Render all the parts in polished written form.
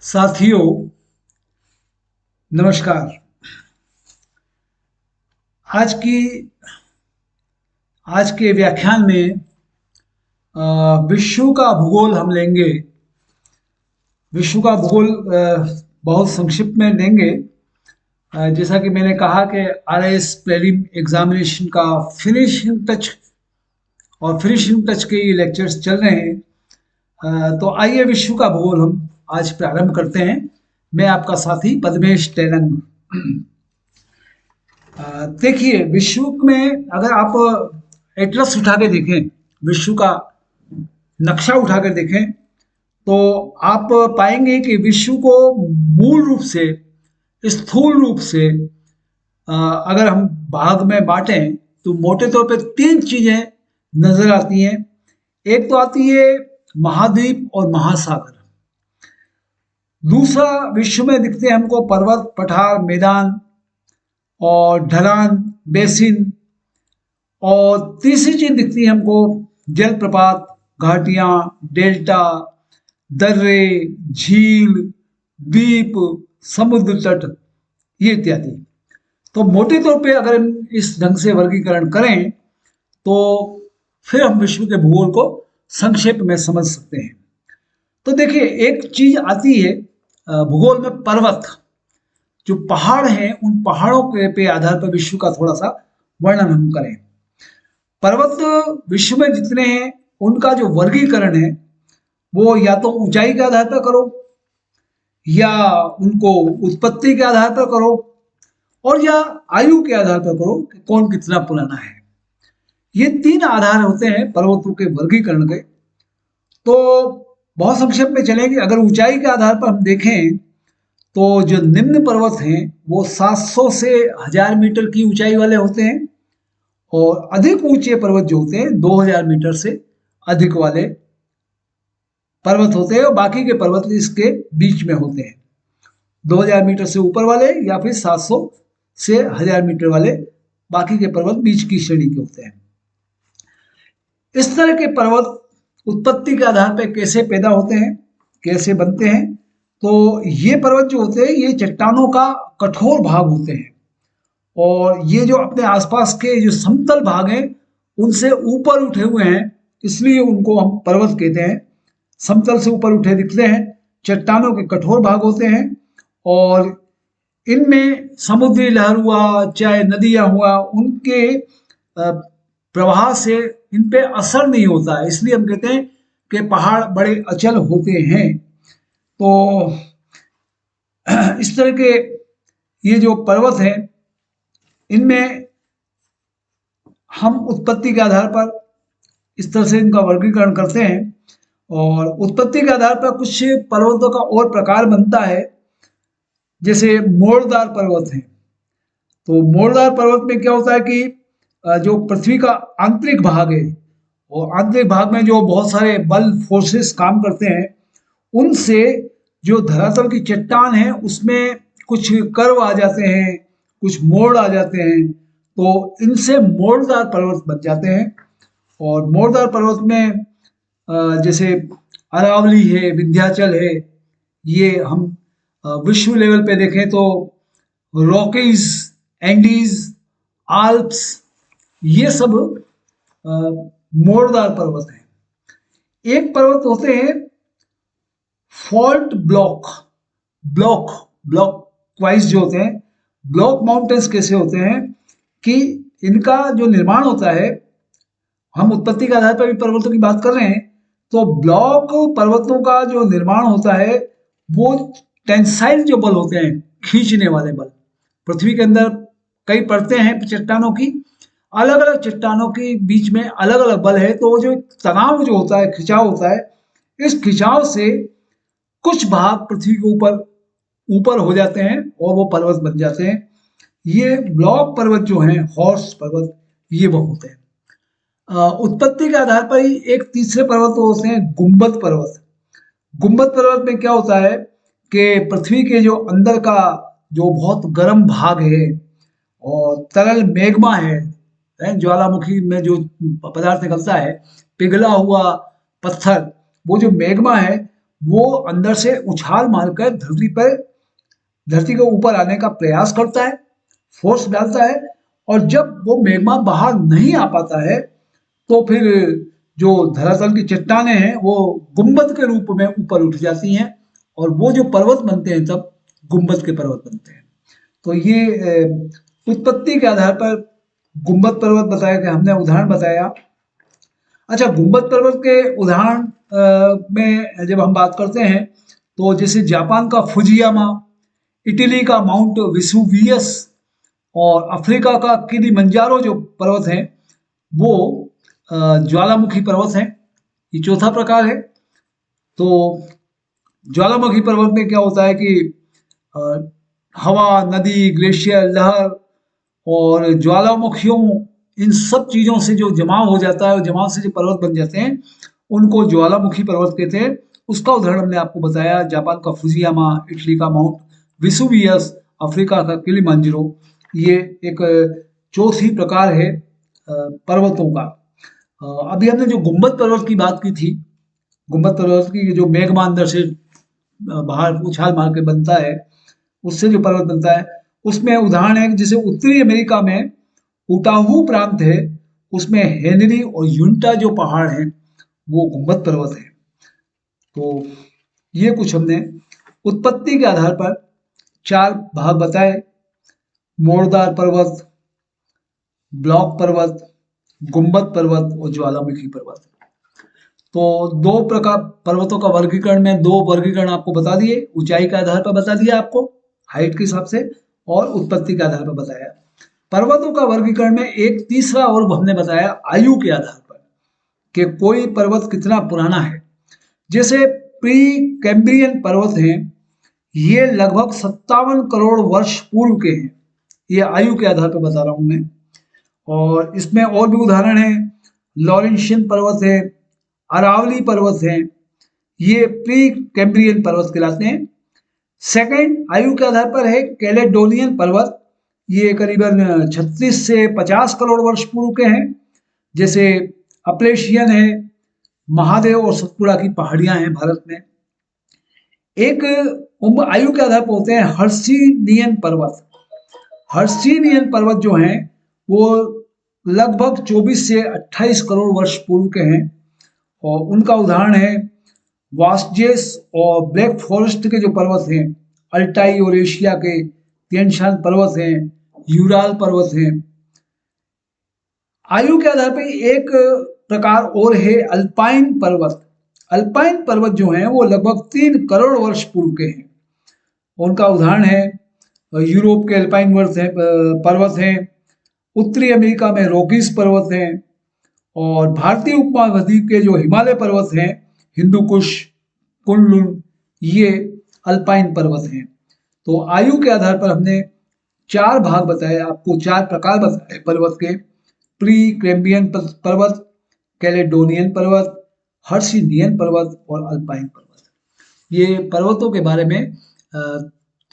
साथियों, नमस्कार। आज की आज के व्याख्यान में विश्व का भूगोल हम लेंगे। विश्व का भूगोल बहुत संक्षिप्त में लेंगे। जैसा कि मैंने कहा कि आरआईएस प्रीलिम एग्जामिनेशन का फिनिशिंग टच के ये लेक्चर्स चल रहे हैं। तो आइए विश्व का भूगोल हम आज प्रारंभ करते हैं। मैं आपका साथी पद्मेश तेलंग। देखिए, विश्व में अगर आप एटलस उठा के देखें, विश्व का नक्शा उठा कर देखें, तो आप पाएंगे कि विश्व को मूल रूप से, स्थूल रूप से अगर हम भाग में बांटें तो मोटे तौर पे तीन चीजें नजर आती हैं। एक तो आती है महाद्वीप और महासागर। दूसरा, विश्व में दिखते हैं हमको पर्वत, पठार, मैदान और ढलान, बेसिन। और तीसरी चीज दिखती है हमको जलप्रपात, घाटियां, डेल्टा, दर्रे, झील, द्वीप, समुद्र तट, ये इत्यादि। तो मोटे तौर पे अगर हम इस ढंग से वर्गीकरण करें तो फिर हम विश्व के भूगोल को संक्षेप में समझ सकते हैं। तो देखिए, एक चीज आती है भूगोल में, पर्वत। जो पहाड़ हैं, उन पहाड़ों के पे आधार पर विश्व का थोड़ा सा वर्णन हम करें। पर्वत विश्व में जितने हैं उनका जो वर्गीकरण है वो या तो ऊंचाई के आधार पर करो, या उनको उत्पत्ति के आधार पर करो, और या आयु के आधार पर करो कि कौन कितना पुराना है। ये तीन आधार होते हैं पर्वतों के वर्गीकरण के। तो बहुत संक्षेप में चलेंगे। अगर ऊंचाई के आधार पर हम देखें तो जो निम्न पर्वत हैं वो 700 से 1000 मीटर की ऊंचाई वाले होते हैं, और अधिक ऊंचे पर्वत जो होते हैं 2000 मीटर से अधिक वाले पर्वत होते हैं, और बाकी के पर्वत इसके बीच में होते हैं। 2000 मीटर से ऊपर वाले या फिर 700 से 1000 मीटर वाले, बाकी के पर्वत बीच की श्रेणी के होते हैं। इस तरह के पर्वत उत्पत्ति के आधार पर कैसे पैदा होते हैं, कैसे बनते हैं? तो ये पर्वत जो होते हैं ये चट्टानों का कठोर भाग होते हैं, और ये जो अपने आसपास के जो समतल भाग हैं उनसे ऊपर उठे हुए हैं, इसलिए उनको हम पर्वत कहते हैं। समतल से ऊपर उठे दिखते हैं, चट्टानों के कठोर भाग होते हैं, और इनमें समुद्री लहर हुआ चाहे नदियां हुआ, उनके प्रवाह से इन पे असर नहीं होता है, इसलिए हम कहते हैं कि पहाड़ बड़े अचल होते हैं। तो इस तरह के ये जो पर्वत हैं, इनमें हम उत्पत्ति के आधार पर इस तरह से इनका वर्गीकरण करते हैं। और उत्पत्ति के आधार पर कुछ पर्वतों का और प्रकार बनता है, जैसे मोड़दार पर्वत हैं। तो मोड़दार पर्वत में क्या होता है कि जो पृथ्वी का आंतरिक भाग है, और आंतरिक भाग में जो बहुत सारे बल, फोर्सेस काम करते हैं, उनसे जो धरातल की चट्टान है उसमें कुछ कर्व आ जाते हैं, कुछ मोड़ आ जाते हैं, तो इनसे मोड़दार पर्वत बन जाते हैं। और मोड़दार पर्वत में जैसे अरावली है, विंध्याचल है, ये हम विश्व लेवल पे देखें तो रॉकीज, एंडीज, आल्प्स, ये सब मोड़दार पर्वत हैं। एक पर्वत होते हैं fault block, block block wise जो होते हैं। ब्लॉक माउंटेन्स कैसे होते हैं कि इनका जो निर्माण होता है, हम उत्पत्ति के आधार पर भी पर्वतों की बात कर रहे हैं, तो ब्लॉक पर्वतों का जो निर्माण होता है वो टेंसाइल जो बल होते हैं, खींचने वाले बल। पृथ्वी के अंदर कई परतें हैं चट्टानों की, अलग अलग चट्टानों के बीच में अलग अलग बल है, तो वो जो तनाव जो होता है, खिंचाव होता है, इस खिंचाव से कुछ भाग पृथ्वी के ऊपर ऊपर हो जाते हैं और वो पर्वत बन जाते हैं। ये ब्लॉक पर्वत जो हैं, हॉर्स पर्वत, ये वो होते हैं। उत्पत्ति के आधार पर ही एक तीसरे पर्वत होते हैं गुंबद पर्वत। गुंबद पर्वत में क्या होता है कि पृथ्वी के जो अंदर का जो बहुत गर्म भाग है और तरल मैग्मा है, ज्वालामुखी में जो पदार्थ निकलता है, पिघला हुआ पत्थर, वो जो मैग्मा है वो अंदर से उछाल मारकर धरती के ऊपर आने का प्रयास करता है, फोर्स डालता है, और जब वो मैग्मा बाहर नहीं आ पाता है तो फिर जो धरातल की चट्टानें हैं वो गुंबद के रूप में ऊपर उठ जाती हैं, और वो जो पर्वत बनते हैं तब गुंबद के पर्वत बनते हैं। तो ये उत्पत्ति के आधार पर गुंबद पर्वत बताया गया, हमने उदाहरण बताया। अच्छा, गुंबद पर्वत के उदाहरण में जब हम बात करते हैं तो जैसे जापान का फुजियामा, इटली का माउंट विसुवियस, और अफ्रीका का किलिमंजारो जो पर्वत है वो ज्वालामुखी पर्वत है। ये चौथा प्रकार है। तो ज्वालामुखी पर्वत में क्या होता है कि अ, हवा, नदी, ग्लेशियर, लहर और ज्वालामुखियों, इन सब चीजों से जो जमाव हो जाता है और जमाव से जो पर्वत बन जाते हैं उनको ज्वालामुखी पर्वत कहते हैं। उसका उदाहरण हमने आपको बताया, जापान का फुजियामा, इटली का माउंट विसुवियस, अफ्रीका का किलिमंजारो। ये एक चौथी प्रकार है पर्वतों का। अभी हमने जो गुंबद पर्वत की बात की थी, गुंबद पर्वत की जो मेघमा अंदर से बाहर उछाल मार के बनता है, उससे जो पर्वत बनता है, उसमें उदाहरण है कि जैसे उत्तरी अमेरिका में उटाहू प्रांत है, उसमें हेनरी और यूंटा जो पहाड़ हैं वो गुंबद पर्वत है। तो ये कुछ हमने उत्पत्ति के आधार पर 4 भाग बताए: मोरदार पर्वत, ब्लॉक पर्वत, गुंबद पर्वत और ज्वालामुखी पर्वत। तो 2 प्रकार पर्वतों का वर्गीकरण में 2 वर्गीकरण आपको बता दिए, ऊंचाई के आधार पर बता दिया आपको, हाइट के हिसाब से, और उत्पत्ति के आधार पर बताया। पर्वतों का वर्गीकरण में एक तीसरा और हमने बताया आयु के आधार पर, कि कोई पर्वत कितना पुराना है। जैसे प्री कैम्ब्रियन पर्वत हैं, ये लगभग 57 करोड़ वर्ष पूर्व के हैं। ये आयु के आधार पर बता रहा हूं मैं। और इसमें और भी उदाहरण है, लॉरेंशियन पर्वत है, अरावली पर्वत है, ये प्री कैम्ब्रियन पर्वत कहलाते हैं। सेकंड आयु के आधार पर है कैलेडोनियन पर्वत, ये करीबन 36 से 50 करोड़ वर्ष पूर्व के हैं। जैसे अपलेशियन है, महादेव और सतपुड़ा की पहाड़ियां हैं भारत में। एक उम्र आयु के आधार पर होते हैं हर्षिनियन पर्वत। हर्षिनियन पर्वत जो हैं वो लगभग 24 से 28 करोड़ वर्ष पूर्व के हैं, और उनका उदाहरण है वास्जेस और ब्लैक फॉरेस्ट के जो पर्वत हैं, अल्टाई और एशिया के तियनशान पर्वत हैं, यूराल पर्वत हैं। आयु के आधार पर एक प्रकार और है अल्पाइन पर्वत। अल्पाइन पर्वत जो हैं वो लगभग 3 करोड़ वर्ष पूर्व के हैं। उनका उदाहरण है यूरोप के अल्पाइन पर्वत हैं, उत्तरी अमेरिका में रॉकीज पर्वत हैं, और भारतीय उपमहाद्वीप के जो हिमालय पर्वत हैं, हिंदू कुश, कुनलुन, ये अल्पाइन पर्वत हैं। तो आयु के आधार पर हमने 4 भाग बताए आपको, 4 प्रकार बताए पर्वत के: प्री कैम्ब्रियन पर्वत, कैलेडोनियन पर्वत, हर्षिनियन पर्वत और अल्पाइन पर्वत। ये पर्वतों के बारे में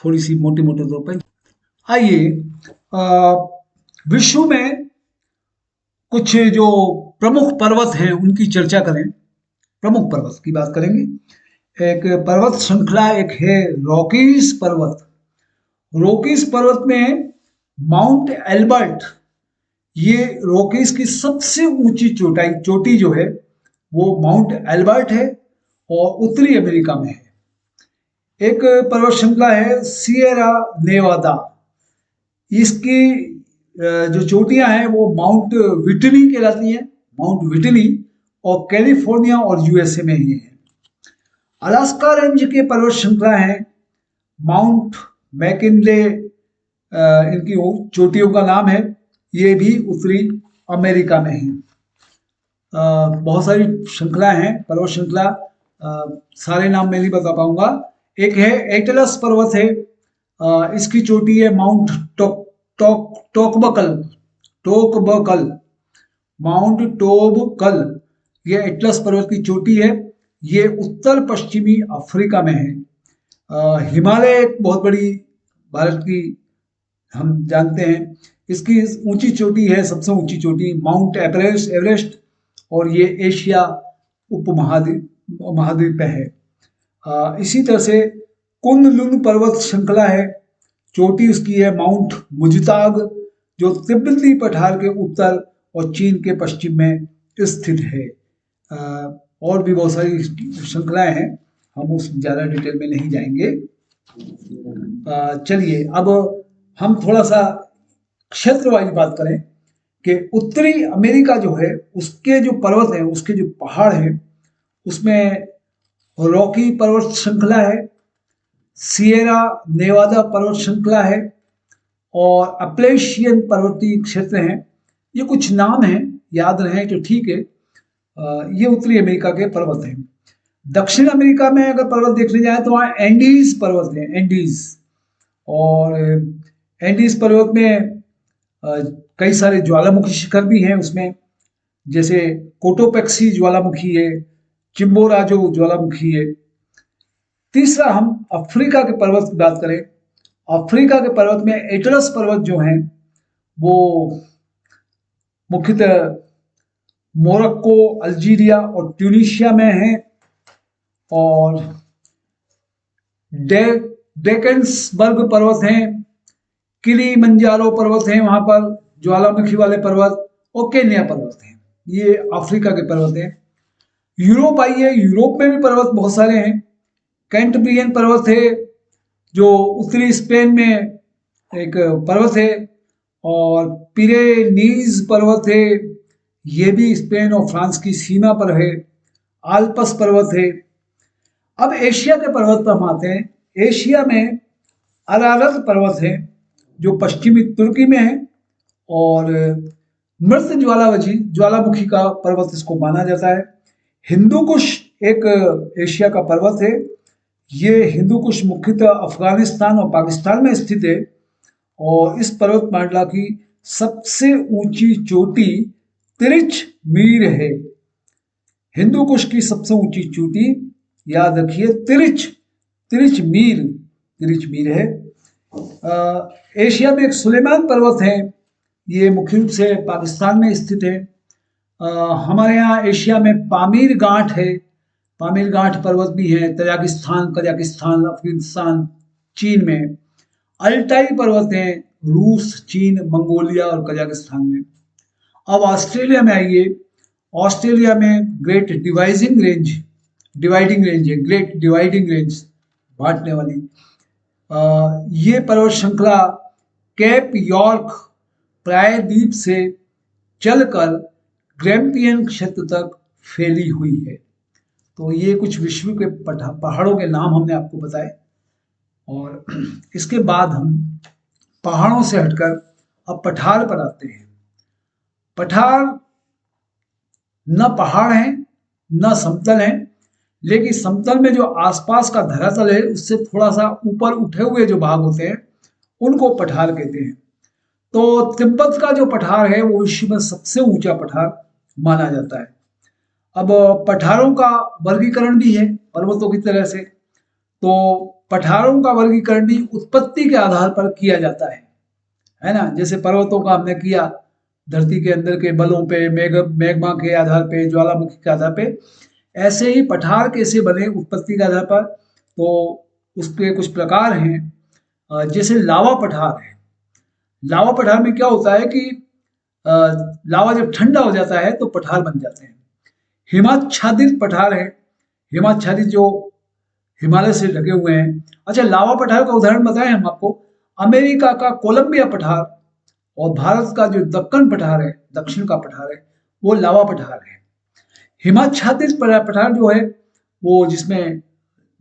थोड़ी सी मोटे मोटे तौर पर। आइए विश्व में कुछ जो प्रमुख पर्वत हैं उनकी चर्चा करें। प्रमुख पर्वत की बात करेंगे। एक पर्वत श्रृंखला एक है रॉकीज पर्वत। रॉकीज पर्वत में माउंट एल्बर्ट, ये रॉकीज की सबसे ऊंची चोटी जो है वो माउंट एल्बर्ट है, और उत्तरी अमेरिका में है। एक पर्वत श्रृंखला है सियरा नेवादा, इसकी जो चोटियां हैं वो माउंट विटनी कहलाती हैं, माउंट विटनी, और कैलिफोर्निया और यूएसए में ही है। अलास्का रेंज के पर्वत श्रृंखला है माउंट मैकिनले, इनकी चोटियों का नाम है, ये भी उत्तरी अमेरिका में है। बहुत सारी श्रृंखला हैं, पर्वत श्रृंखला, सारे नाम मैं नहीं बता पाऊंगा। एक है एटलस पर्वत है, इसकी चोटी है माउंट टोकबकल, माउंट टोबकल, ये एटलस पर्वत की चोटी है। ये उत्तर पश्चिमी अफ्रीका में है। हिमालय एक बहुत बड़ी भारत की हम जानते हैं, इसकी ऊंची चोटी है, सबसे ऊंची चोटी माउंट एवरेस्ट, और ये एशिया उपमहाद्वीप महाद्वीप पे है। इसी तरह से कुनलुन पर्वत श्रृंखला है, चोटी उसकी है माउंट मुजताग, जो तिब्बती पठार के उत्तर और चीन के पश्चिम में स्थित है। और भी बहुत सारी श्रृंखलाएं हैं, हम उस ज़्यादा डिटेल में नहीं जाएंगे। चलिए अब हम थोड़ा सा क्षेत्र वाइज बात करें कि उत्तरी अमेरिका जो है उसके जो पर्वत हैं, उसके जो पहाड़ हैं, उसमें रॉकी पर्वत श्रृंखला है, सिएरा नेवादा पर्वत श्रृंखला है और अपलेशियन पर्वतीय क्षेत्र हैं। ये कुछ नाम हैं, याद रहें तो ठीक है। ये उत्तरी अमेरिका के पर्वत हैं। दक्षिण अमेरिका में अगर पर्वत देखने जाए तो वहाँ एंडीज पर्वत हैं, एंडीज। और एंडीज पर्वत में कई सारे ज्वालामुखी शिखर भी हैं उसमें, जैसे कोटोपेक्सी ज्वालामुखी है, चिम्बोराजो ज्वालामुखी है। तीसरा हम अफ्रीका के पर्वत की बात करें, अफ्रीका के पर्वत में एटलस पर्वत जो हैं वो मुख्यतः मोरक्को, अल्जीरिया और ट्यूनीशिया में हैं। और डेकेंसबर्ग पर्वत हैं, किलीमंजारो पर्वत हैं वहां पर ज्वालामुखी वाले पर्वत, और केन्या पर्वत हैं। ये अफ्रीका के पर्वत हैं। यूरोप आइए, यूरोप में भी पर्वत बहुत सारे हैं। कैंटब्रियन पर्वत है जो उत्तरी स्पेन में एक पर्वत है, और पिरेनीज पर्वत है, ये भी स्पेन और फ्रांस की सीमा पर है। आल्पस पर्वत है। अब एशिया के पर्वत पर हम आते हैं। एशिया में अरारत पर्वत है जो पश्चिमी तुर्की में है, और मृत ज्वालामुखी का पर्वत इसको माना जाता है। हिंदू कुश एक एशिया का पर्वत है। ये हिंदू कुश मुख्यतः अफगानिस्तान और पाकिस्तान में स्थित है, और इस पर्वतमाला की सबसे ऊंची चोटी तिरिच मीर है। हिंदू कुश की सबसे ऊंची चोटी, याद रखिए, तिरिच मीर है। एशिया में एक सुलेमान पर्वत है, ये मुख्य रूप से पाकिस्तान में स्थित है। हमारे यहाँ एशिया में पामीर गांठ है, पामीर गांठ पर्वत भी है, तजाकिस्तान, कजाकिस्तान, अफगानिस्तान, चीन में। अल्टाई पर्वत हैं रूस, चीन, मंगोलिया और कजाकिस्तान में। अब ऑस्ट्रेलिया में आइए। ऑस्ट्रेलिया में ग्रेट डिवाइडिंग रेंज है, ग्रेट डिवाइडिंग रेंज, बांटने वाली। ये पर्वत श्रृंखला कैप यॉर्क प्रायद्वीप से चलकर ग्रैम्पियन क्षेत्र तक फैली हुई है। तो ये कुछ विश्व के पहाड़ों के नाम हमने आपको बताए, और इसके बाद हम पहाड़ों से हटकर अब पठार पर आते हैं। पठार न पहाड़ हैं न समतल हैं, लेकिन समतल में जो आसपास का धरातल है उससे थोड़ा सा ऊपर उठे हुए जो भाग होते हैं उनको पठार कहते हैं। तो तिब्बत का जो पठार है वो विश्व में सबसे ऊंचा पठार माना जाता है। अब पठारों का वर्गीकरण भी है पर्वतों की तरह से। तो पठारों का वर्गीकरण भी उत्पत्ति के आधार पर किया जाता है ना। जैसे पर्वतों का हमने किया धरती के अंदर के बलों पे, मैग्मा के आधार पे, ज्वालामुखी के आधार पे, ऐसे ही पठार कैसे बने उत्पत्ति के आधार पर। तो उसके कुछ प्रकार हैं, जैसे लावा पठार है। लावा पठार में क्या होता है कि लावा जब ठंडा हो जाता है तो पठार बन जाते हैं। हिमाच्छादित पठार है, हिमाच्छादित जो हिमालय से ढके हुए हैं। अच्छा, लावा पठार का उदाहरण बताएं हम आपको। अमेरिका का कोलंबिया पठार और भारत का जो दक्कन पठार है, दक्षिण का पठार है, वो लावा पठार है। हिमाच्छादित पठार जो है वो जिसमें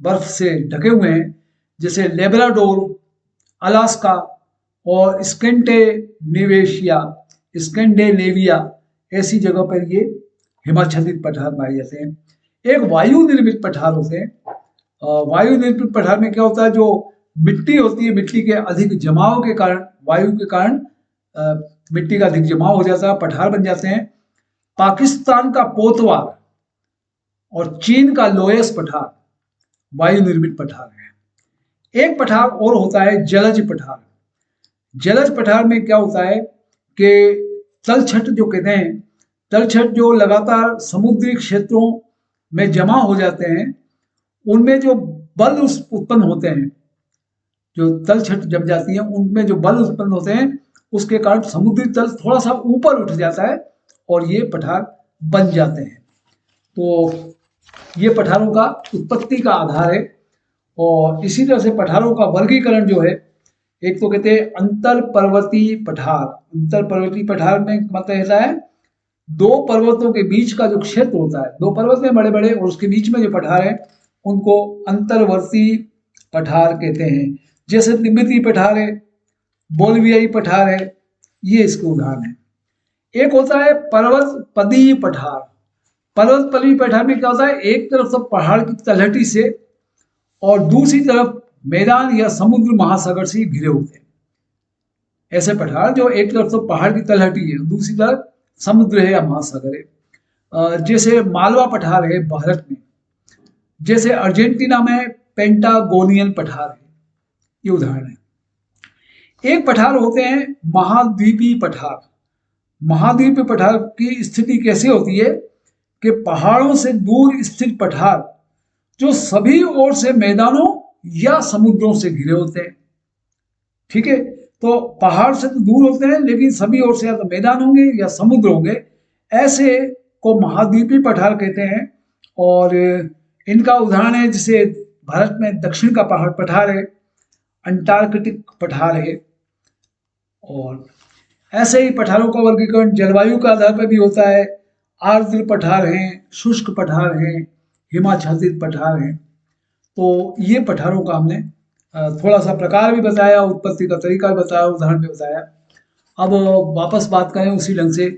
बर्फ से ढके हुए हैं, जैसे लेब्राडोर, अलास्का और स्कैंडेनेविया, ऐसी जगह पर ये हिमाच्छादित पठार पाए जाते हैं। एक वायु निर्मित पठार होते हैं। वायु निर्मित पठार में क्या होता है, जो मिट्टी होती है, मिट्टी के अधिक जमाव के कारण, वायु के कारण मिट्टी का अधिक जमाव हो जाता है, पठार बन जाते हैं। पाकिस्तान का पोतवार और चीन का लोयस पठार वायु निर्मित पठार है। एक पठार और होता है जलज पठार। जलज पठार में क्या होता है कि तलछट जो कहते हैं, तलछट जो लगातार समुद्री क्षेत्रों में जमा हो जाते हैं, उनमें जो बल उत्पन्न होते हैं, जो तलछट जम जाती है, उनमें जो बल उत्पन्न होते हैं, उसके कारण समुद्री तल थोड़ा सा ऊपर उठ जाता है और ये पठार बन जाते हैं। तो ये पठारों का उत्पत्ति का आधार है। और इसी तरह से पठारों का वर्गीकरण जो है, एक तो कहते हैं अंतर पर्वतीय पठार। अंतर पर्वतीय पठार में मतलब रहता है दो पर्वतों के बीच का जो क्षेत्र होता है, दो पर्वत में बड़े बड़े और उसके बीच में जो पठार है उनको अंतर्वर्ती पठार कहते हैं। जैसे तिब्बती पठार है, बोलिवियाई पठार है, ये इसके उदाहरण है। एक होता है पर्वत पदीय पठार। पर्वत पदीय पठार में क्या होता है, एक तरफ तो पहाड़ की तलहटी से और दूसरी तरफ मैदान या समुद्र महासागर से घिरे होते हैं। ऐसे पठार जो एक तरफ तो पहाड़ की तलहटी है, दूसरी तरफ समुद्र है या महासागर है। जैसे मालवा पठार है भारत में, जैसे अर्जेंटीना में पेंटागोनियन पठार है, ये उदाहरण है। एक पठार होते हैं महाद्वीपीय पठार। महाद्वीपीय पठार की स्थिति कैसे होती है कि पहाड़ों से दूर स्थित पठार जो सभी ओर से मैदानों या समुद्रों से घिरे होते हैं। ठीक है, तो पहाड़ से तो दूर होते हैं लेकिन सभी ओर से या तो मैदान होंगे या समुद्र होंगे, ऐसे को महाद्वीपीय पठार कहते हैं। और इनका उदाहरण है जैसे भारत में दक्षिण का पहाड़ पठार है, अंटार्कटिक पठार है। और ऐसे ही पठारों का वर्गीकरण जलवायु के आधार पर भी होता है। आर्द्र पठार हैं, शुष्क पठार हैं, हिमाच्छादित पठार हैं। तो ये पठारों का हमने थोड़ा सा प्रकार भी बताया, उत्पत्ति का तरीका भी बताया, उदाहरण भी बताया। अब वापस बात करें उसी ढंग से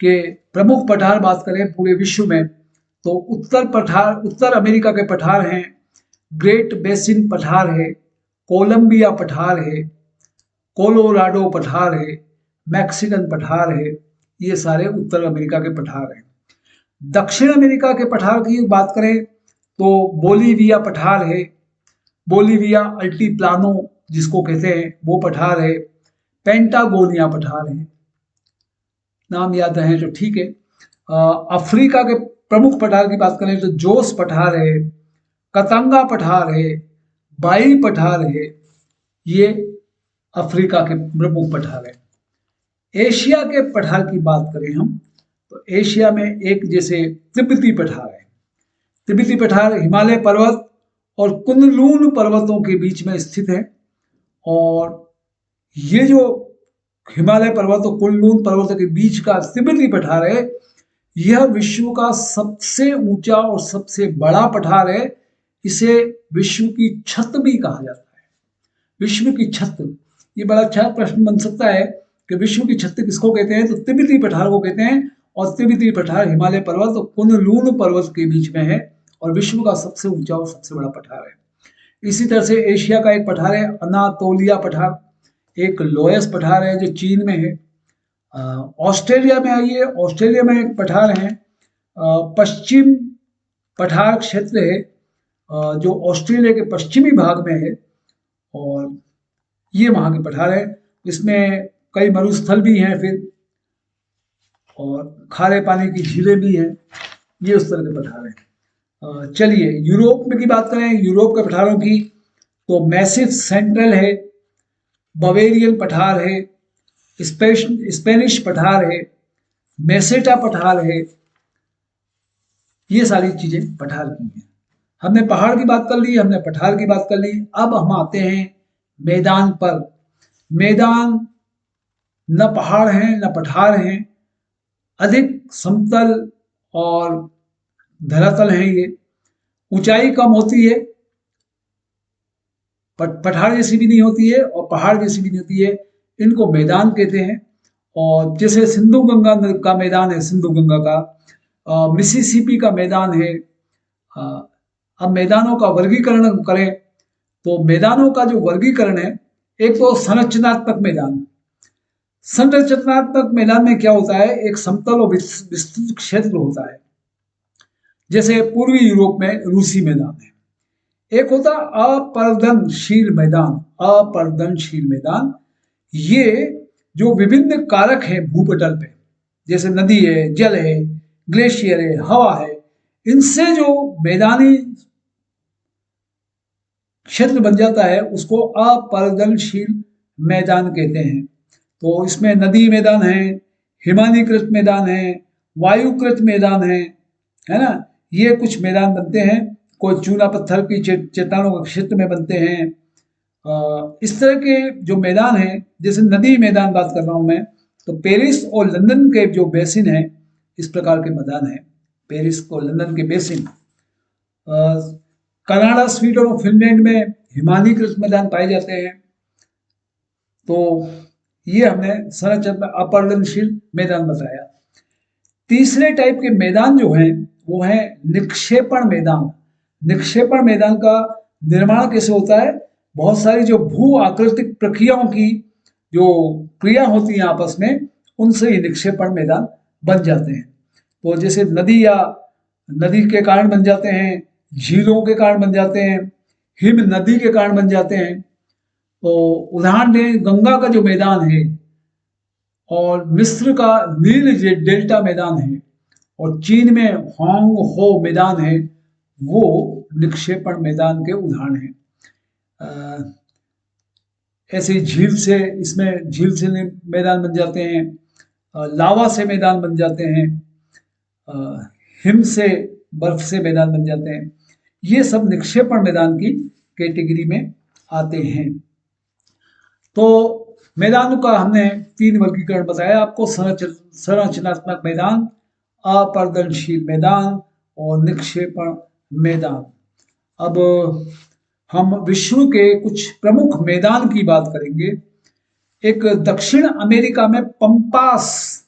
कि प्रमुख पठार बात करें पूरे विश्व में, तो उत्तर अमेरिका के पठार हैं, ग्रेट बेसिन पठार है, कोलंबिया पठार है, कोलोराडो पठार है, मैक्सिकन पठार है। ये सारे उत्तर अमेरिका के पठार हैं। दक्षिण अमेरिका के पठार की बात करें तो बोलीविया पठार है, बोलीविया अल्टीप्लानो जिसको कहते हैं वो पठार है, पेंटागोनिया पठार है। नाम याद रहे तो ठीक है। अफ्रीका के प्रमुख पठार की बात करें तो जोस पठार है, कतंगा पठार है, बाई पठार है। ये अफ्रीका के प्रमुख पठार है। एशिया के पठार की बात करें हम तो एशिया में एक जैसे तिब्बती पठार है। तिब्बती पठार हिमालय पर्वत और कुनलून पर्वतों के बीच में स्थित है। और ये जो हिमालय पर्वत और कुनलून पर्वतों के बीच का तिब्बती पठार है, यह विश्व का सबसे ऊंचा और सबसे बड़ा पठार है। इसे विश्व की छत भी कहा जाता है। विश्व की छत, ये बड़ा अच्छा प्रश्न बन सकता है कि विश्व की छत किसको कहते हैं, तो तिब्बती पठार को कहते हैं। और तिब्बती पठार हिमालय पर्वत और कुनलून पर्वत के बीच में है और विश्व का सबसे ऊंचा और सबसे बड़ा पठार है। इसी तरह से एशिया का एक पठार है अनातोलिया पठार, एक लोयस पठार है जो चीन में है। ऑस्ट्रेलिया में आइए, ऑस्ट्रेलिया में एक पठार है पश्चिम पठार क्षेत्र है जो ऑस्ट्रेलिया के पश्चिमी भाग में है। और ये वहाँ के पठार है। इसमें कई मरुस्थल भी हैं फिर, और खारे पानी की झीलें भी हैं। ये उस तरह के पठार हैं। चलिए यूरोप में की बात करें, यूरोप के पठारों की, तो मैसिव सेंट्रल है, बवेरियन पठार है, स्पेनिश पठार है, मेसेटा पठार है। ये सारी चीजें पठार की हैं। हमने पहाड़ की बात कर ली, हमने पठार की बात कर ली। अब हम आते हैं मैदान पर। मैदान न पहाड़ हैं न पठार हैं, अधिक समतल और धरातल है। ये ऊंचाई कम होती है, पठार जैसी भी नहीं होती है और पहाड़ जैसी भी नहीं होती है। इनको मैदान कहते हैं। और जैसे सिंधु गंगा का मैदान है, सिंधु गंगा का, मिसिसिपी का मैदान है। अब मैदानों का वर्गीकरण करें तो मैदानों का जो वर्गीकरण है, एक तो संरचनात्मक मैदान। संरचनात्मक मैदान में क्या होता है, एक समतल और विस्तृत क्षेत्र होता है। जैसे पूर्वी यूरोप में रूसी मैदान है। एक होता अपर्दनशील मैदान। अपर्दनशील मैदान ये जो विभिन्न कारक हैं भूपटल पे, जैसे नदी है, जल है, ग्लेशियर है, हवा है, इनसे जो मैदानी क्षेत्र बन जाता है उसको अपर्दनशील मैदान कहते हैं। तो इसमें नदी मैदान है, हिमानीकृत मैदान है, वायुकृत मैदान है ना, ये कुछ मैदान बनते हैं। कोई चूना पत्थर की चट्टानों का क्षेत्र में बनते हैं। इस तरह के जो मैदान हैं, जैसे नदी मैदान बात कर रहा हूं मैं, तो पेरिस और लंदन के जो बेसिन है, इस प्रकार के मैदान है। पेरिस और लंदन के बेसिन। कनाडा, स्वीडन और फिनलैंड में हिमानीकृत मैदान पाए जाते हैं। तो ये हमने संरचना में अपर्दनशील मैदान बताया। तीसरे टाइप के मैदान जो हैं वो है निक्षेपण मैदान। निक्षेपण मैदान का निर्माण कैसे होता है? बहुत सारी जो भू आकृतिक प्रक्रियाओं की जो क्रिया होती है आपस में, उनसे ये निक्षेपण मैदान बन जाते हैं। तो जैसे नदी या नदी के कारण बन जाते हैं, झीलों के कारण बन जाते हैं, हिम नदी के कारण बन जाते हैं। तो उदाहरण दें, गंगा का जो मैदान है और मिस्र का नील डेल्टा मैदान है और चीन में होंग हो मैदान है, वो निक्षेपण मैदान के उदाहरण हैं। ऐसे झील से, इसमें झील से मैदान बन जाते हैं, लावा से मैदान बन जाते हैं, हिम से, बर्फ से मैदान बन जाते हैं। ये सब निक्षेपण मैदान की कैटेगरी में आते हैं। तो मैदानों का हमने 3 वर्गीकरण बताया आपको: संरचनात्मक मैदान, अपर्दनशील मैदान और निक्षेपण मैदान। अब हम विश्व के कुछ प्रमुख मैदान की बात करेंगे। एक दक्षिण अमेरिका में पंपास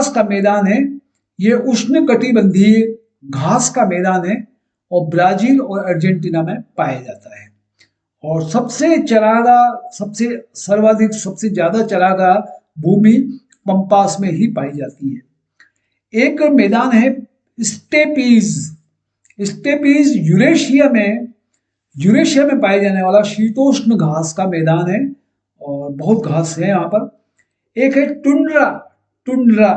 का मैदान है। ये उष्ण कटिबंधीय घास का मैदान है और ब्राजील और अर्जेंटीना में पाया जाता है। और सबसे चरागा, सबसे सर्वाधिक, सबसे ज्यादा चरागा भूमि पंपास में ही पाई जाती है। एक मैदान है स्टेपीज। स्टेपीज यूरेशिया में पाए जाने वाला शीतोष्ण घास का मैदान है और बहुत घास है यहाँ पर। एक है टुंड्रा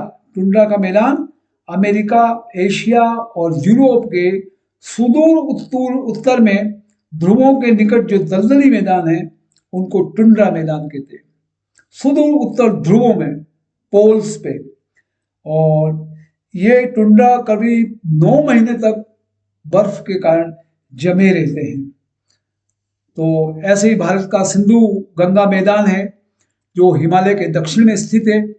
का मैदान। अमेरिका, एशिया और यूरोप के सुदूर उत्तर में ध्रुवों के निकट जो दलदली मैदान है, उनको टुंड्रा मैदान कहते हैं। सुदूर उत्तर ध्रुवों में, पोल्स पे। और ये टुंड्रा करीब 9 महीने तक बर्फ के कारण जमे रहते हैं। तो ऐसे ही भारत का सिंधु गंगा मैदान है, जो हिमालय के दक्षिण में स्थित है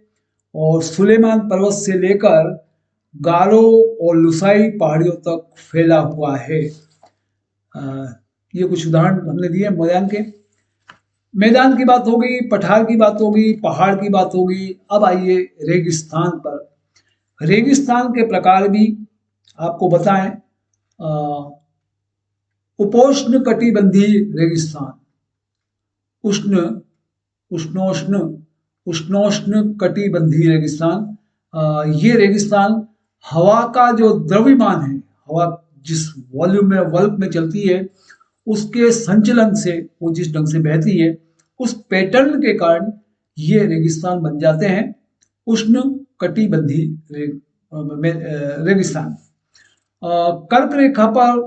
और सुलेमान पर्वत से लेकर गारो और लुसाई पहाड़ियों तक फैला हुआ है। ये कुछ उदाहरण हमने दिए मैदान के। मैदान की बात होगी, पठार की बात होगी, पहाड़ की बात होगी। अब आइए रेगिस्तान पर। रेगिस्तान के प्रकार भी आपको बताएं। उपोष्ण कटिबंधीय रेगिस्तान, उष्णोष्ण कटिबंधीय रेगिस्तान। ये रेगिस्तान हवा का जो द्रव्यमान है, हवा जिस वॉल्यूम में, वल्क में चलती है, उसके संचलन से, वो जिस ढंग से बहती है, उस पैटर्न के कारण ये रेगिस्तान बन जाते हैं उष्ण कटिबंधीय रेगिस्तान। कर्क रेखा पर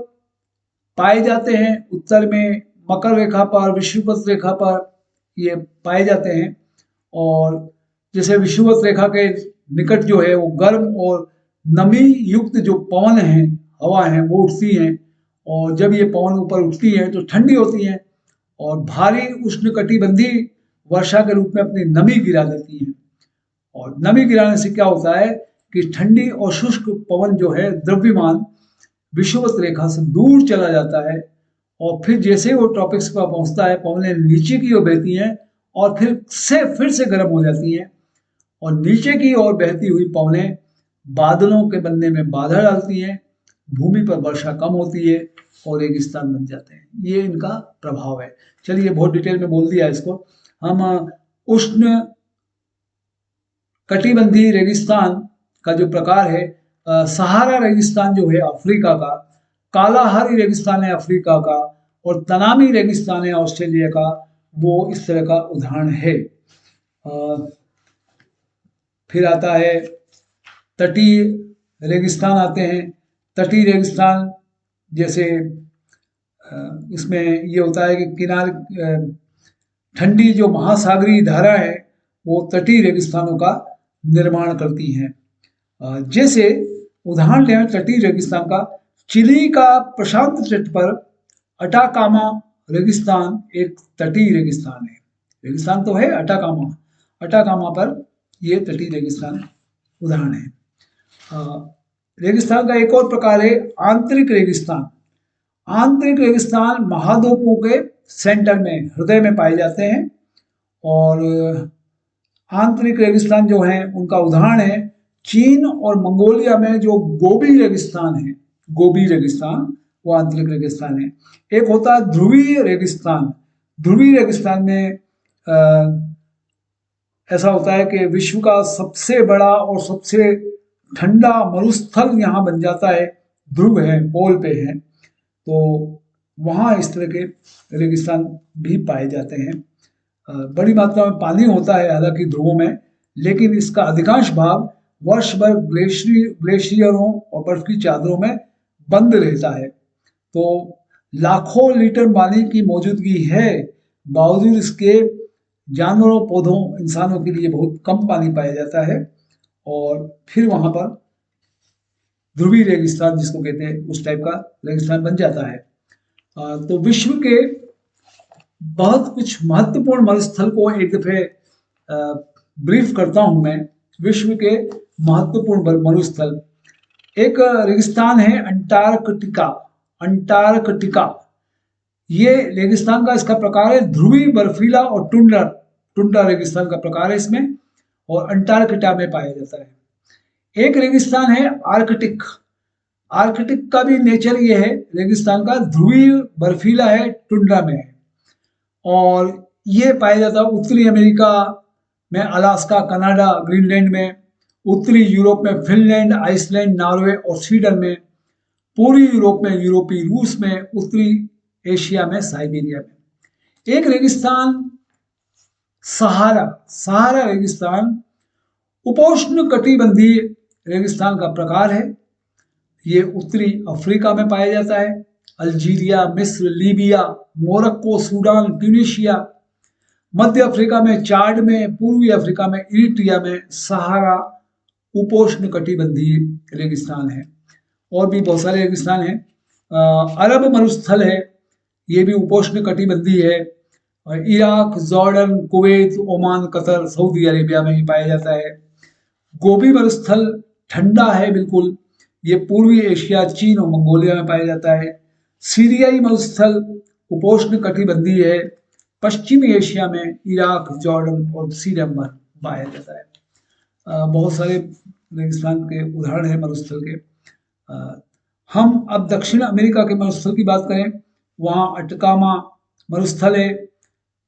पाए जाते हैं, उत्तर में मकर रेखा पर, विषुवत रेखा पर ये पाए जाते हैं। और जैसे विषुवत रेखा के निकट जो है वो गर्म और नमी युक्त जो पवन है, हवा है, वो उठती हैं। और जब ये पवन ऊपर उठती है तो ठंडी होती है और भारी उष्णकटिबंधीय वर्षा के रूप में अपनी नमी गिरा देती हैं। और नमी गिराने से क्या होता है कि ठंडी और शुष्क पवन जो है, द्रव्यमान, विषुवत रेखा से दूर चला जाता है और फिर जैसे वो ट्रॉपिक्स पर पहुंचता है, पवनें नीचे की ओर बहती हैं और फिर से गर्म हो जाती हैं और नीचे की ओर बहती हुई पवनें बादलों के बनने में बाधा डालती हैं, भूमि पर वर्षा कम होती है और रेगिस्तान बन जाते हैं। ये इनका प्रभाव है। चलिए, बहुत डिटेल में बोल दिया इसको। हम उष्ण कटिबंधीय रेगिस्तान का जो प्रकार है, सहारा रेगिस्तान जो है अफ्रीका का, कालाहारी रेगिस्तान है अफ्रीका का, और तनामी रेगिस्तान है ऑस्ट्रेलिया का, वो इस तरह का उदाहरण है। फिर आता है तटीय रेगिस्तान आते हैं। तटीय रेगिस्तान जैसे इसमें ये होता है कि किनारे ठंडी जो महासागरीय धारा है वो तटीय रेगिस्तानों का निर्माण करती हैं। जैसे उदाहरण लें तटीय रेगिस्तान का, चिली का प्रशांत तट पर अटाकामा रेगिस्तान एक तटीय रेगिस्तान है। रेगिस्तान तो है अटाकामा, अटाकामा पर यह तटीय रेगिस्तान उदाहरण है। रेगिस्तान का एक और प्रकार है आंतरिक रेगिस्तान। आंतरिक रेगिस्तान महाद्वीपों के सेंटर में, हृदय में पाए जाते हैं। और आंतरिक रेगिस्तान जो है उनका उदाहरण है चीन और मंगोलिया में जो गोबी रेगिस्तान है, गोबी रेगिस्तान वो आंतरिक रेगिस्तान है। एक होता है ध्रुवीय रेगिस्तान। ध्रुवीय रेगिस्तान में ऐसा होता है कि विश्व का सबसे बड़ा और सबसे ठंडा मरुस्थल यहाँ बन जाता है, ध्रुव है, पोल पे है, तो वहाँ इस तरह के रेगिस्तान भी पाए जाते हैं। बड़ी मात्रा में पानी होता है हालांकि ध्रुवों में, लेकिन इसका अधिकांश भाग वर्ष भर ग्लेशियरों और बर्फ की चादरों में बंद रहता है। तो लाखों लीटर पानी की मौजूदगी है, बावजूद इसके जानवरों, पौधों, इंसानों के लिए बहुत कम पानी पाया जाता है। और फिर वहां पर ध्रुवीय रेगिस्तान जिसको कहते हैं उस टाइप का रेगिस्तान बन जाता है। तो विश्व के बहुत कुछ महत्वपूर्ण मरुस्थल को एक दफे ब्रीफ करता हूं मैं। विश्व के महत्वपूर्ण मरुस्थल, एक रेगिस्तान है अंटार्कटिका। अंटार्कटिका ये रेगिस्तान का इसका प्रकार है ध्रुवीय बर्फीला और टुंड्रा, टुंड्रा रेगिस्तान का प्रकार है इसमें, और अंटार्कटिका में पाया जाता है। एक रेगिस्तान है आर्कटिक। आर्कटिक का भी नेचर ये है रेगिस्तान का, ध्रुवीय बर्फीला है, टुंड्रा में है, और ये पाया जाता है उत्तरी अमेरिका में, अलास्का, कनाडा, ग्रीनलैंड में, उत्तरी यूरोप में फिनलैंड, आइसलैंड, नॉर्वे और स्वीडन में, पूर्वी यूरोप में यूरोपीय रूस में, उत्तरी एशिया में साइबेरिया में। एक रेगिस्तान सहारा। सहारा रेगिस्तान उपोष्ण कटिबंधीय रेगिस्तान का प्रकार है। ये उत्तरी अफ्रीका में पाया जाता है, अल्जीरिया, मिस्र, लीबिया, मोरक्को, सूडान, ट्यूनीशिया, मध्य अफ्रीका में चाड में, पूर्वी अफ्रीका में इरिट्रिया में सहारा उपोष्ण कटिबंधीय रेगिस्तान है। और भी बहुत सारे रेगिस्तान हैं। अरब मरुस्थल है, ये भी उपोष्ण कटिबंधीय है। Iraq, Jordan, Kuwait, Oman, Qatar, Saudi Arabia में ही पाया जाता है। गोबी मरुस्थल ठंडा है बिल्कुल, ये पूर्वी एशिया, चीन और मंगोलिया में पाया जाता है। सीरियाई मरुस्थल उपोष्ण कटिबंधीय है, पश्चिमी एशिया में इराक, जॉर्डन और सीरिया में पाया जाता है। बहुत सारे रेगिस्तान के उदाहरण है मरुस्थल के। हम अब दक्षिण अमेरिका के मरुस्थल की बात करें, वहाँ अटकामा मरुस्थल है,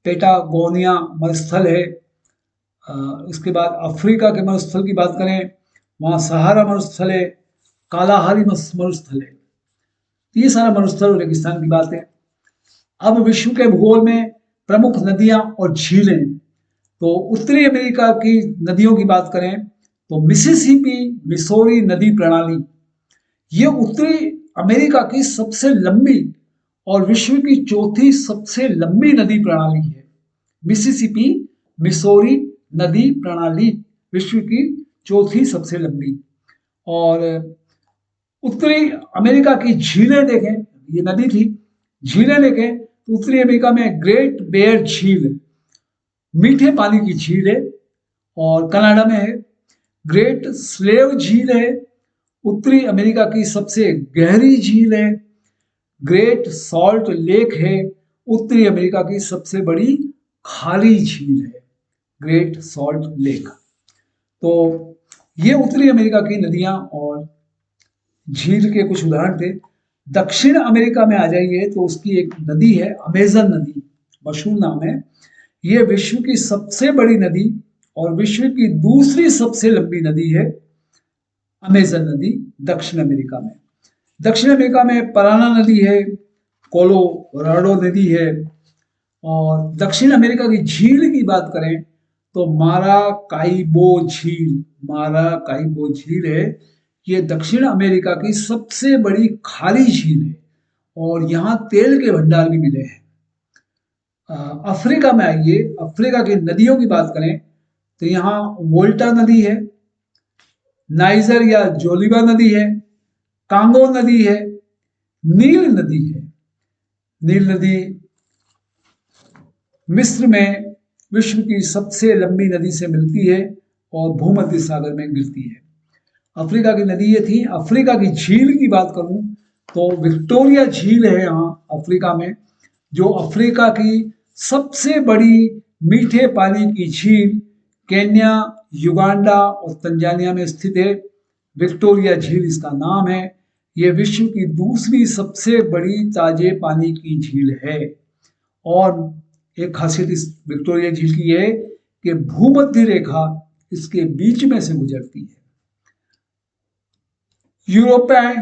पेटागोनिया मरुस्थल है। इसके बाद अफ्रीका के मरुस्थल की बात करें, वहाँ सहारा मरुस्थल है, कालाहारी मरुस्थल है। ये सारा मरुस्थल और रेगिस्तान की बात है। अब विश्व के भूगोल में प्रमुख नदियां और झीलें, तो उत्तरी अमेरिका की नदियों की बात करें तो मिसिसिपी मिसौरी नदी प्रणाली, ये उत्तरी अमेरिका की सबसे लंबी और विश्व की चौथी सबसे लंबी नदी प्रणाली है। मिसिसिपी मिसौरी नदी प्रणाली विश्व की चौथी सबसे लंबी। और उत्तरी अमेरिका की झीलें देखें, ये नदी थी, झीलें देखें तो उत्तरी अमेरिका में ग्रेट बेयर झील मीठे पानी की झील है और कनाडा में है। ग्रेट स्लेव झील है, उत्तरी अमेरिका की सबसे गहरी झील है। ग्रेट सॉल्ट लेक है, उत्तरी अमेरिका की सबसे बड़ी खारी झील है, ग्रेट सॉल्ट लेक। तो ये उत्तरी अमेरिका की नदियां और झील के कुछ उदाहरण थे। दक्षिण अमेरिका में आ जाइए तो उसकी एक नदी है अमेजन नदी, मशहूर नाम है। ये विश्व की सबसे बड़ी नदी और विश्व की दूसरी सबसे लंबी नदी है अमेजन नदी दक्षिण अमेरिका में। दक्षिण अमेरिका में पराना नदी है, कोलोराडो नदी है। और दक्षिण अमेरिका की झील की बात करें तो माराकाइबो झील, माराकाइबो झील है, ये दक्षिण अमेरिका की सबसे बड़ी खारी झील है और यहाँ तेल के भंडार भी मिले हैं। अफ्रीका में आइए, अफ्रीका की नदियों की बात करें तो यहाँ वोल्टा नदी है, नाइजर या जोलिबा नदी है, कांगो नदी है, नील नदी है। नील नदी मिस्र में विश्व की सबसे लंबी नदी से मिलती है और भूमध्य सागर में गिरती है। अफ्रीका की नदी ये थी। अफ्रीका की झील की बात करूं तो विक्टोरिया झील है यहाँ अफ्रीका में, जो अफ्रीका की सबसे बड़ी मीठे पानी की झील केन्या, युगांडा और तंजानिया में स्थित है। विक्टोरिया झील इसका नाम है। यह विश्व की दूसरी सबसे बड़ी ताजे पानी की झील है। और एक खासियत इस विक्टोरिया झील की है कि भूमध्य रेखा इसके बीच में से गुजरती है। यूरोप पे आए।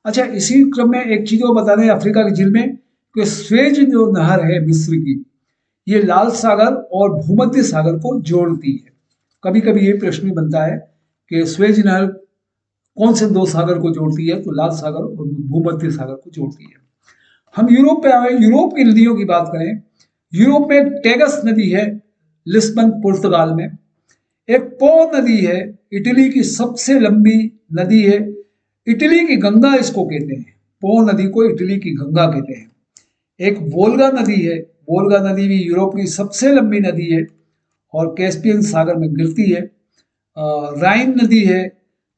अच्छा, इसी क्रम में एक चीज और बता दें अफ्रीका की झील में कि स्वेज जो नहर है मिस्र की, ये लाल सागर और भूमध्य सागर को जोड़ती है। कभी कभी ये प्रश्न बनता है कि स्वेज नहर कौन से दो सागर को जोड़ती है, तो लाल सागर और भूमध्य सागर को जोड़ती है। हम यूरोप पे आए। यूरोप की नदियों की बात करें, यूरोप में एक टेगस नदी है लिस्बन पुर्तगाल में। एक पो नदी है, इटली की सबसे लंबी नदी है। इटली की गंगा इसको कहते हैं। पो नदी को इटली की गंगा कहते हैं। एक वोल्गा नदी है। वोल्गा नदी भी यूरोप की सबसे लंबी नदी है और कैस्पियन सागर में गिरती है। राइन नदी है,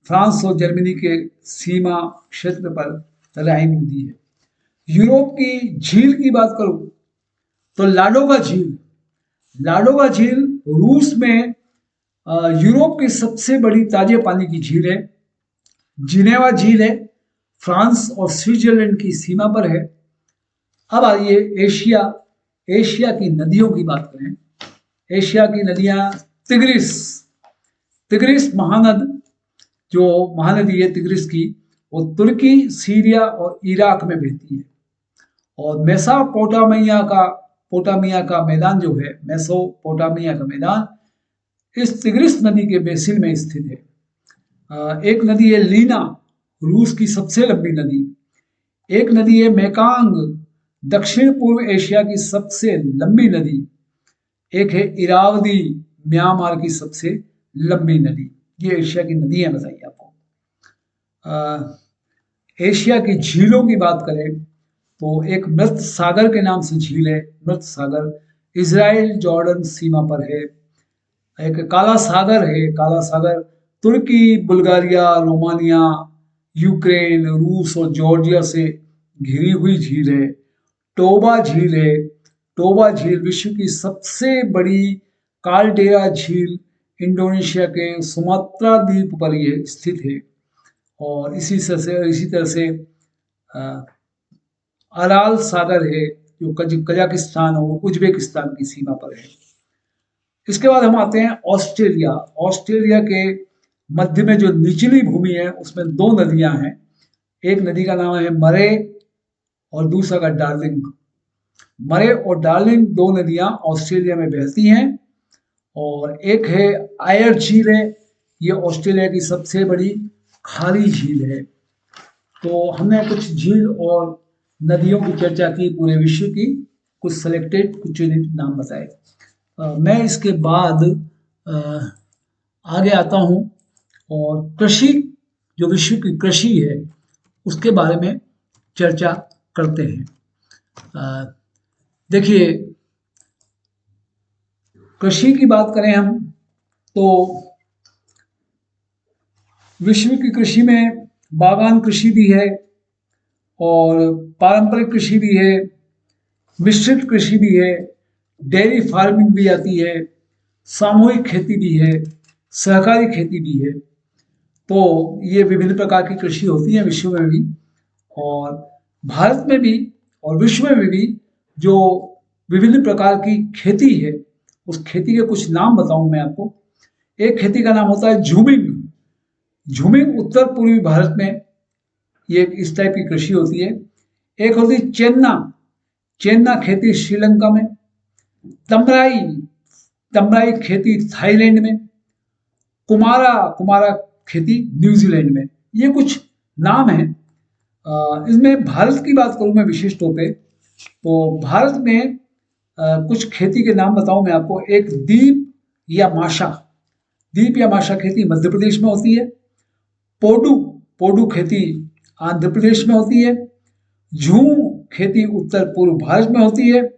फ्रांस और जर्मनी के सीमा क्षेत्र पर राइन नदी है। यूरोप की झील की बात करूं तो लाडोगा झील। लाडोगा झील रूस में यूरोप की सबसे बड़ी ताजे पानी की झील है। जिनेवा झील है, फ्रांस और स्विट्जरलैंड की सीमा पर है। अब आइए एशिया। एशिया की नदियों की बात करें। एशिया की नदियां तिग्रिस। तिग्रिस महानद, जो महानदी है तिग्रिस की, वो तुर्की, सीरिया और इराक में बहती है। और पोटामिया का मैदान जो है, मेसोपोटामिया का मैदान, इस तिग्रिस नदी के बेसिन में स्थित है। एक नदी है लीना, रूस की सबसे लंबी नदी। एक नदी है मेकांग, दक्षिण पूर्व एशिया की सबसे लंबी नदी। एक है इरावदी, म्यांमार की सबसे लंबी नदी। ये एशिया की नदी है, बताइए आपको। एशिया की झीलों की बात करें तो एक मृत सागर के नाम से झील है। मृत सागर इजराइल जॉर्डन सीमा पर है। एक काला सागर है। काला सागर तुर्की, बुल्गारिया, रोमानिया, यूक्रेन, रूस और जॉर्जिया से घिरी हुई झील है। टोबा झील है। टोबा झील विश्व की सबसे बड़ी काल्डेरा झील इंडोनेशिया के सुमात्रा द्वीप पर यह स्थित है। और इसी तरह से अराल सागर है, जो कजाकिस्तान और उज्बेकिस्तान की सीमा पर है। इसके बाद हम आते हैं ऑस्ट्रेलिया। ऑस्ट्रेलिया के मध्य में जो निचली भूमि है उसमें दो नदियां हैं। एक नदी का नाम है मरे और दूसरा का डार्लिंग। मरे और डार्लिंग दो नदियां ऑस्ट्रेलिया में बहती हैं। और एक है आयर झील है, ये ऑस्ट्रेलिया की सबसे बड़ी खारी झील है। तो हमने कुछ झील और नदियों की चर्चा की, पूरे विश्व की कुछ सेलेक्टेड, कुछ चुनिंदा नाम बताए। मैं इसके बाद आगे आता हूं और कृषि, जो विश्व की कृषि है उसके बारे में चर्चा करते हैं। देखिए, कृषि की बात करें हम तो विश्व की कृषि में बागान कृषि भी है और पारंपरिक कृषि भी है, मिश्रित कृषि भी है, डेयरी फार्मिंग भी आती है, सामूहिक खेती भी है, सहकारी खेती भी है। तो ये विभिन्न प्रकार की कृषि होती है विश्व में भी, और भारत में भी और विश्व में भी जो विभिन्न प्रकार की खेती है, उस खेती के कुछ नाम बताऊं मैं आपको। एक खेती का नाम होता है झूमिंग। झूमिंग उत्तर पूर्वी भारत में ये इस टाइप की कृषि होती है। एक होती है चेन्ना। चेन्ना खेती श्रीलंका में। तमराई, तमराई खेती थाईलैंड में। कुमारा, कुमारा खेती न्यूजीलैंड में। ये कुछ नाम हैं। इसमें भारत की बात करूं मैं विशेष तौर पे, तो भारत में कुछ खेती के नाम बताऊं मैं आपको। एक दीप या माशा, दीप या माशा खेती मध्य प्रदेश में होती है। पोडू, पोडू खेती आंध्र प्रदेश में होती है। झूम खेती उत्तर पूर्व भारत में होती है।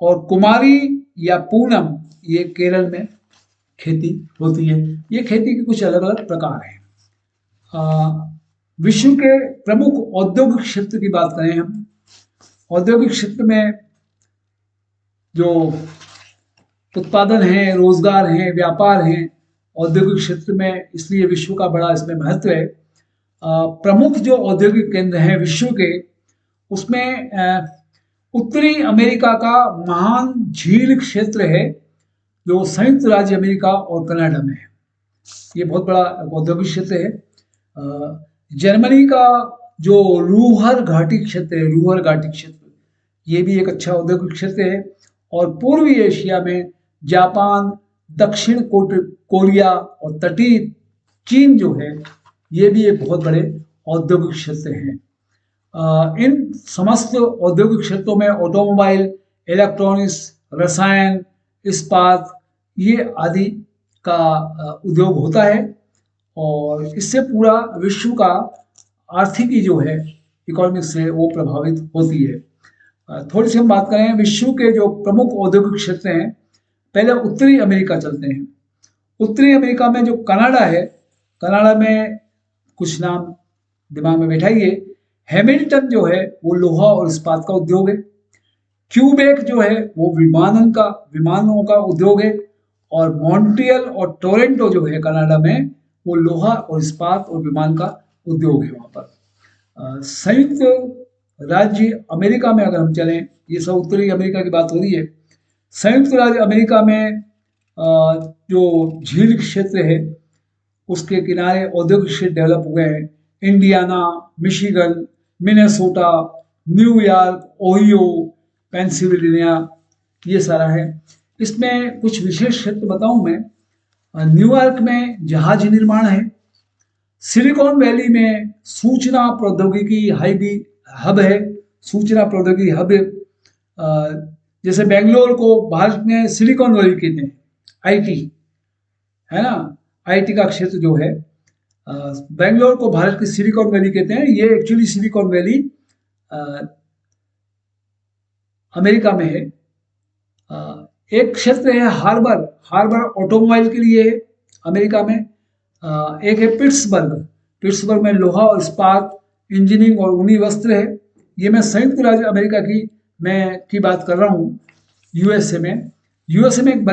और कुमारी या पूनम ये केरल में खेती होती है। ये खेती के कुछ अलग अलग प्रकार हैं। विश्व के प्रमुख औद्योगिक क्षेत्र की बात करें हम, औद्योगिक क्षेत्र में जो उत्पादन है, रोजगार है, व्यापार है औद्योगिक क्षेत्र में, इसलिए विश्व का बड़ा इसमें महत्व है। प्रमुख जो औद्योगिक केंद्र हैं विश्व के, उसमें उत्तरी अमेरिका का महान झील क्षेत्र है जो संयुक्त राज्य अमेरिका और कनाडा में है। ये बहुत बड़ा औद्योगिक क्षेत्र है। जर्मनी का जो रूहर घाटी क्षेत्र है, रूहर घाटी क्षेत्र, ये भी एक अच्छा औद्योगिक क्षेत्र है। और पूर्वी एशिया में जापान, दक्षिण कोरिया और तटीय चीन जो है, ये भी एक बहुत बड़े औद्योगिक क्षेत्र हैं। इन समस्त औद्योगिक क्षेत्रों में ऑटोमोबाइल, इलेक्ट्रॉनिक्स, रसायन, इस्पात ये आदि का उद्योग होता है। और इससे पूरा विश्व का आर्थिकी जो है, इकोनॉमिक्स से वो प्रभावित होती है। थोड़ी सी हम बात करें विश्व के जो प्रमुख औद्योगिक क्षेत्र हैं। पहले उत्तरी अमेरिका चलते हैं। उत्तरी अमेरिका में जो कनाडा है, कनाडा में कुछ नाम दिमाग में बैठाइए। हैमिल्टन जो है वो लोहा और इस्पात का उद्योग है। क्यूबेक जो है वो विमानों का उद्योग है। और मॉन्ट्रियल और टोरंटो जो है कनाडा में, वो लोहा और इस्पात और विमान का उद्योग है वहाँ पर। संयुक्त राज्य अमेरिका में अगर हम चलें, ये सब उत्तरी अमेरिका की बात हो रही है। संयुक्त राज्य अमेरिका में जो झील क्षेत्र है उसके किनारे औद्योगिक क्षेत्र डेवलप हुए हैं। Indiana, Michigan, Minnesota, New York, Ohio, Pennsylvania, ये सारा है। इसमें कुछ विशेष क्षेत्र बताऊं मैं। न्यूयॉर्क में जहाज निर्माण है। सिलिकॉन वैली में सूचना प्रौद्योगिकी हब है, सूचना प्रौद्योगिकी हब। जैसे बेंगलोर को भारत में सिलिकॉन वैली कहते हैं, आईटी है ना, आईटी का क्षेत्र जो है, बेंगलोर को भारत की सिलिकॉन वैली कहते हैं। ये एक्चुअली सिलिकॉन वैली अमेरिका में है। एक क्षेत्र है हार्बर, हार्बर ऑटोमोबाइल के लिए है अमेरिका में। एक है पिट्सबर्ग, पिट्सबर्ग में लोहा और इस्पात, इंजीनियरिंग और ऊनी वस्त्र है। ये मैं संयुक्त राज्य अमेरिका की बात कर रहा हूँ। यूएसए में एक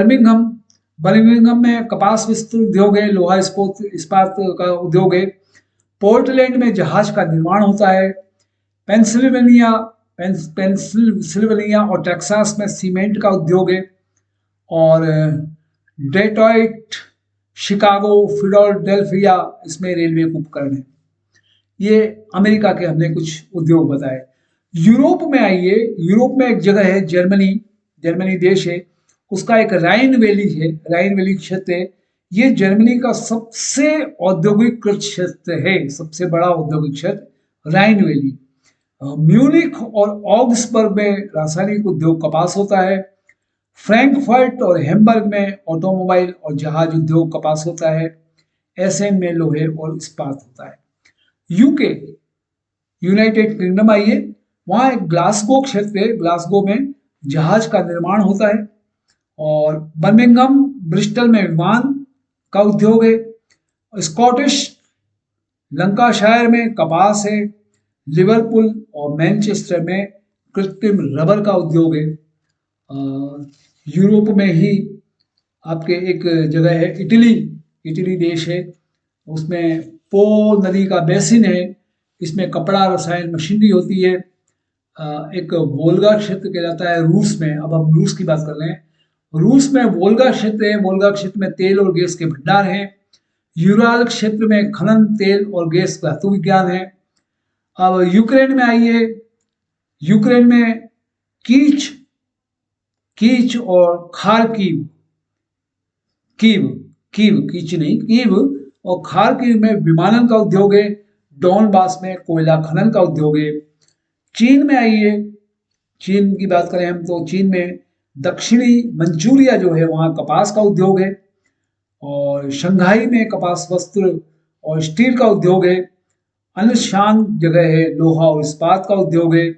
बर्मिंघम में कपास विस्त्र उद्योग है, लोहा इस्पात का उद्योग है। पोर्टलैंड में जहाज का निर्माण होता है। पेंसिल्वेनिया और टेक्सास में सीमेंट का उद्योग है। और डेट्रॉइट, शिकागो, फिलाडेल्फिया, इसमें रेलवे उपकरण है। ये अमेरिका के हमने कुछ उद्योग बताए। यूरोप में आइए, यूरोप में एक जगह है जर्मनी देश है, उसका एक राइन वैली है, राइन वैली क्षेत्र है। ये जर्मनी का सबसे औद्योगिक क्षेत्र है, सबसे बड़ा औद्योगिक क्षेत्र राइन वैली। म्यूनिख और ऑग्सबर्ग में रासायनिक उद्योग कपास होता है। फ्रैंकफर्ट और हैम्बर्ग में ऑटोमोबाइल और जहाज उद्योग कपास होता है। एसेन में लोहे और इस्पात होता है। यूके, यूनाइटेड किंगडम आइए, वहाँ एक ग्लासगो क्षेत्र है, ग्लासगो में जहाज का निर्माण होता है। और बर्मिंघम, ब्रिस्टल में विमान का उद्योग है। स्कॉटिश लंकाशायर में कपास है। लिवरपूल और मैनचेस्टर में कृत्रिम रबर का उद्योग है। यूरोप में ही आपके एक जगह है इटली देश है, उसमें पो नदी का बेसिन है, इसमें कपड़ा, रसायन, मशीनरी होती है। एक वोल्गा क्षेत्र कहलाता है रूस में। अब हम रूस की बात कर रहे हैं। रूस में वोल्गा क्षेत्र है, वोल्गा क्षेत्र में तेल और गैस के भंडार हैं। यूराल क्षेत्र में खनन, तेल और गैस धातु विज्ञान है। अब यूक्रेन में आइए, यूक्रेन में कीच और खार्किव, कीव कीव कीच नहीं कीव और खार्किव में विमानन का उद्योग है। डॉनबास में कोयला खनन का उद्योग है। चीन में आइए, चीन की बात करें हम तो चीन में दक्षिणी मंचूरिया जो है वहाँ कपास का उद्योग है। और शंघाई में कपास वस्त्र और स्टील का उद्योग है। अन्य शांत जगह है, लोहा और इस्पात का उद्योग है।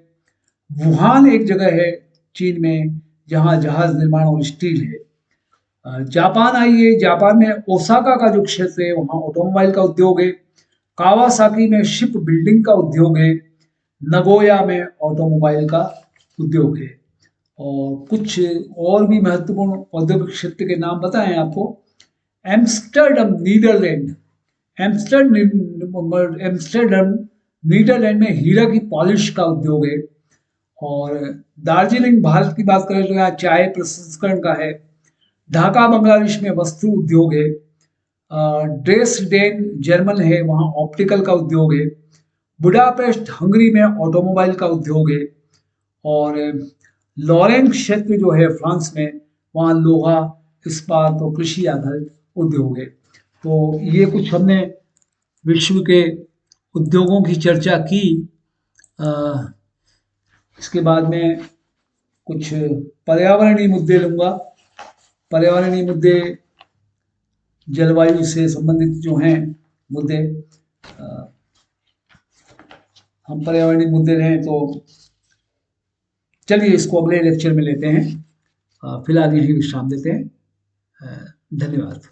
वुहान एक जगह है चीन में जहाँ जहाज निर्माण और स्टील है। जापान आइए, जापान में ओसाका का जो क्षेत्र है वहाँ ऑटोमोबाइल का उद्योग है। कावासाकी में शिप बिल्डिंग का उद्योग है। नगोया में ऑटोमोबाइल का उद्योग है। और कुछ और भी महत्वपूर्ण औद्योगिक क्षेत्र के नाम बताएं आपको। एम्स्टर्डम नीदरलैंड, एम्स्टर्डम नीदरलैंड में हीरा की पॉलिश का उद्योग है। और दार्जिलिंग भारत की बात करें तो यहाँ चाय प्रसंस्करण का है। ढाका बांग्लादेश में वस्त्र उद्योग है। ड्रेसडेन जर्मन है, वहाँ ऑप्टिकल का उद्योग है। बुडापेस्ट हंगरी में ऑटोमोबाइल का उद्योग है। और लॉरेंस क्षेत्र जो है फ्रांस में, वहाँ लोहा इस्पात और कृषि आधारित उद्योग है। तो ये कुछ हमने विश्व के उद्योगों की चर्चा की। इसके बाद में कुछ पर्यावरणीय मुद्दे लूँगा। पर्यावरणीय मुद्दे जलवायु से संबंधित जो हैं मुद्दे, हम पर्यावरणीय मुद्दे रहें तो चलिए इसको अगले लेक्चर में लेते हैं। फिलहाल यही विश्राम देते हैं। धन्यवाद।